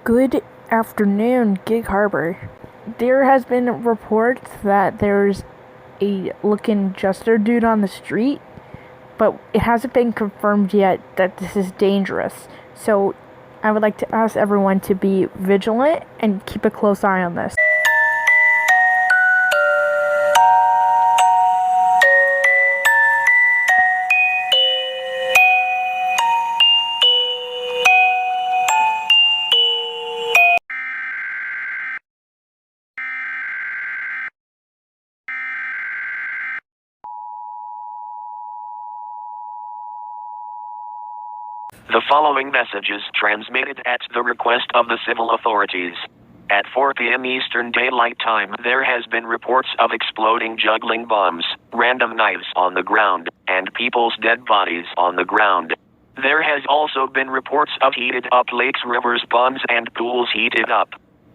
Good afternoon, Gig Harbor. There has been reports that there's a looking Jester dude on the street, but it hasn't been confirmed yet that this is dangerous. So I would like to ask everyone to be vigilant and keep a close eye on this. The following message is transmitted at the request of the civil authorities. At 4 p.m. Eastern Daylight Time, there has been reports of exploding juggling bombs, random knives on the ground, and people's dead bodies on the ground. There has also been reports of heated up lakes, rivers, ponds, and pools heated up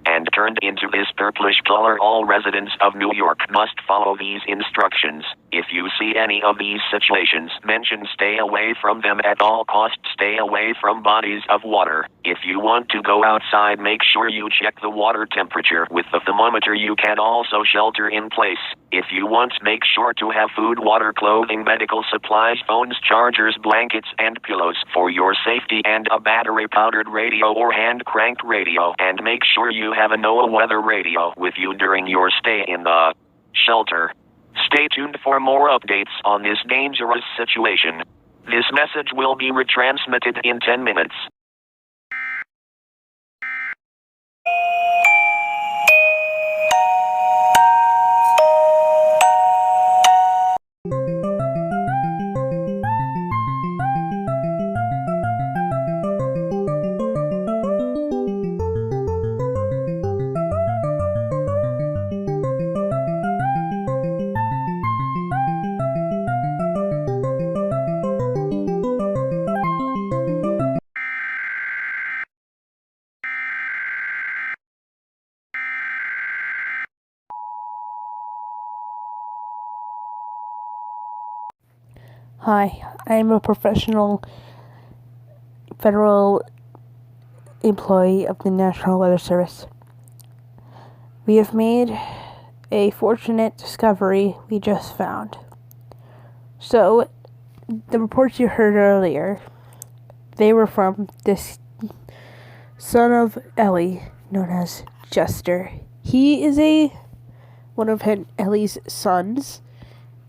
and turned into this purplish color. All residents of New York must follow these instructions. If you see any of these situations mentioned, stay away from them at all costs. Stay away from bodies of water. If you want to go outside, make sure you check the water temperature with the thermometer. You can also shelter in place. If you want, make sure to have food, water, clothing, medical supplies, phones, chargers, blankets, and pillows for your safety, and a battery-powered radio or hand-cranked radio. And make sure you have a NOAA weather radio with you during your stay in the shelter. Stay tuned for more updates on this dangerous situation. This message will be retransmitted in 10 minutes. Hi, I'm a professional federal employee of the National Weather Service. We have made a fortunate discovery we just found. So, the reports you heard earlier, they were from this son of Ellie, known as Jester. He is one of Ellie's sons,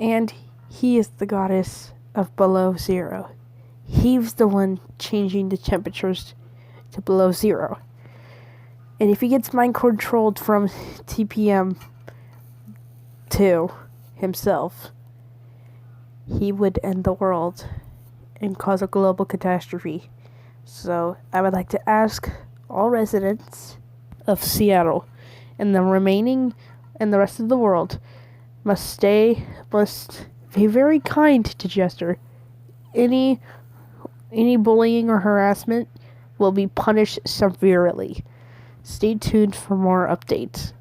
and he is the goddess of below zero. He was the one changing the temperatures to below zero. And if he gets mind controlled from TPM to himself, he would end the world and cause a global catastrophe. So I would like to ask all residents of Seattle and the rest of the world must be very kind to Jester. Any bullying or harassment will be punished severely. Stay tuned for more updates.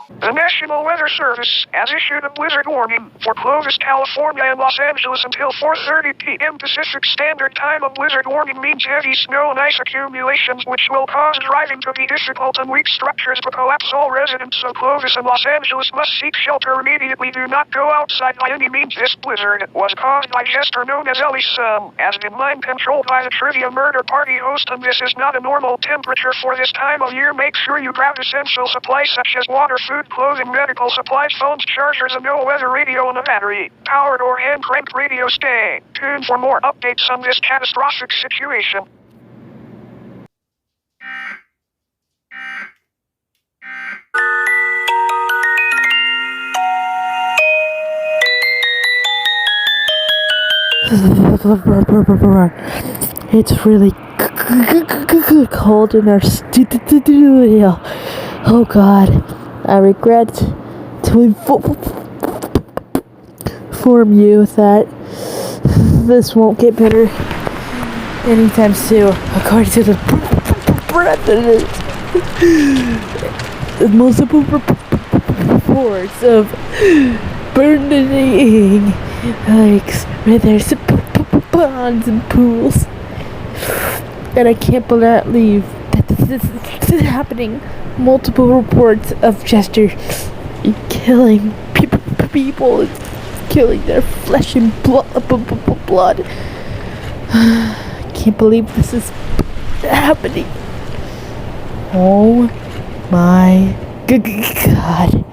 The National Weather Service has issued a blizzard warning for Clovis, California and Los Angeles until 4:30 p.m. Pacific Standard Time. A blizzard warning means heavy snow and ice accumulations which will cause driving to be difficult and weak structures to collapse. All residents of Clovis and Los Angeles must seek shelter immediately. Do not go outside by any means. This blizzard was caused by Jester, known as Ellie's son, has been mind controlled by the trivia murder party host, and this is not a normal temperature for this time of year. Make sure you grab essential supplies such as water, food, clothing, medical supplies, phones, chargers, and no weather radio and a battery-powered or hand-cranked radio. Stay tuned for more updates on this catastrophic situation. It's really cold in our studio. Oh God, I regret to inform you that this won't get better anytime soon, according to the president. Multiple reports of burning lakes, rivers, ponds, and pools. And I can't believe that this is happening. Multiple reports of Jesters killing people and killing their flesh and blood. I can't believe this is happening. Oh my God.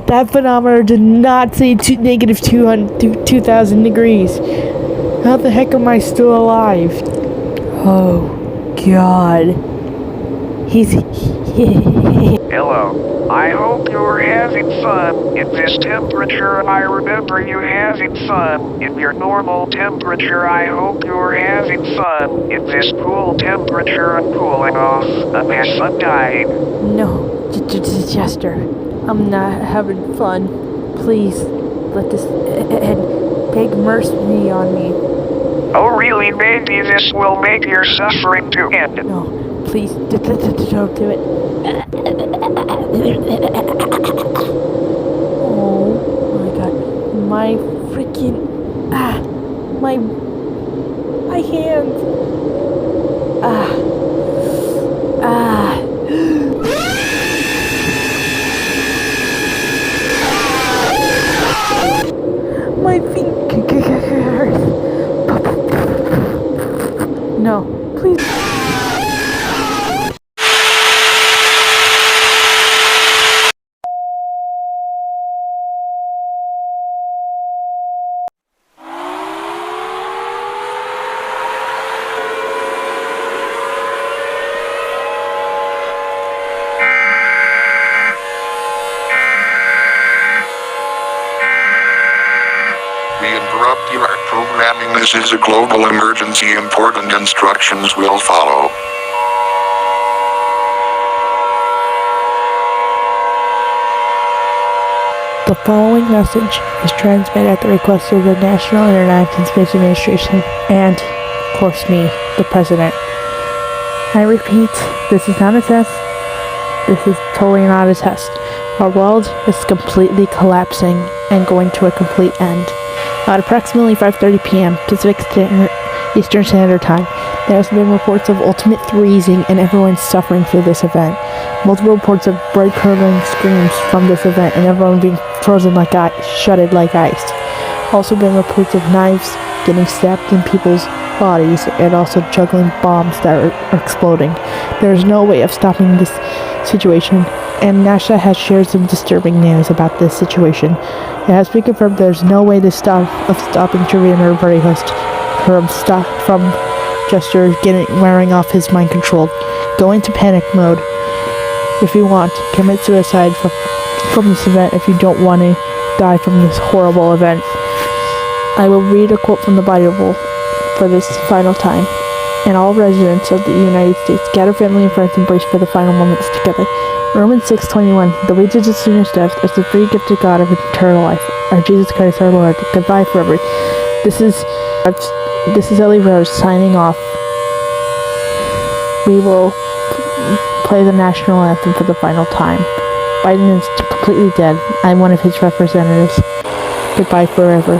That thermometer did not say negative 2,000 degrees. How the heck am I still alive? Oh God. Hello. I hope you're having fun in this temperature. I remember you having fun in your normal temperature. I hope you're having fun in this cool temperature and cooling off a mess of dying. No, Jester. I'm not having fun. Please, let this end. Take mercy on me. Oh really? Maybe this will make your suffering to end. No, please, don't do it. Oh my God, my freaking my hands. My fingers. No, please. We interrupt your programming. This is a global emergency. Important instructions will follow. The following message is transmitted at the request of the National Internet and Space Administration and, of course, me, the President. I repeat, this is not a test. This is totally not a test. Our world is completely collapsing and going to a complete end. At approximately 5:30 p.m. Pacific Eastern Standard Time, there has been reports of ultimate freezing and everyone suffering through this event. Multiple reports of blood-curdling screams from this event and everyone being frozen like ice, shredded like ice. Also been reports of knives getting stabbed in people's bodies and also juggling bombs that are exploding. There is no way of stopping this situation, and NASA has shared some disturbing news about this situation. It has been confirmed there's no way to stopping Trivium Everybody Host from Jester wearing off his mind control. Go into panic mode if you want. Commit suicide from this event if you don't want to die from this horrible event. I will read a quote from the Bible for this final time. And all residents of the United States, gather family and friends, embrace for the final moments together. Romans 6:21. The wages of sin is death, is the free gift of God of eternal life. Our Jesus Christ, our Lord. Goodbye forever. This is Ellie Rose signing off. We will play the national anthem for the final time. Biden is completely dead. I'm one of his representatives. Goodbye forever.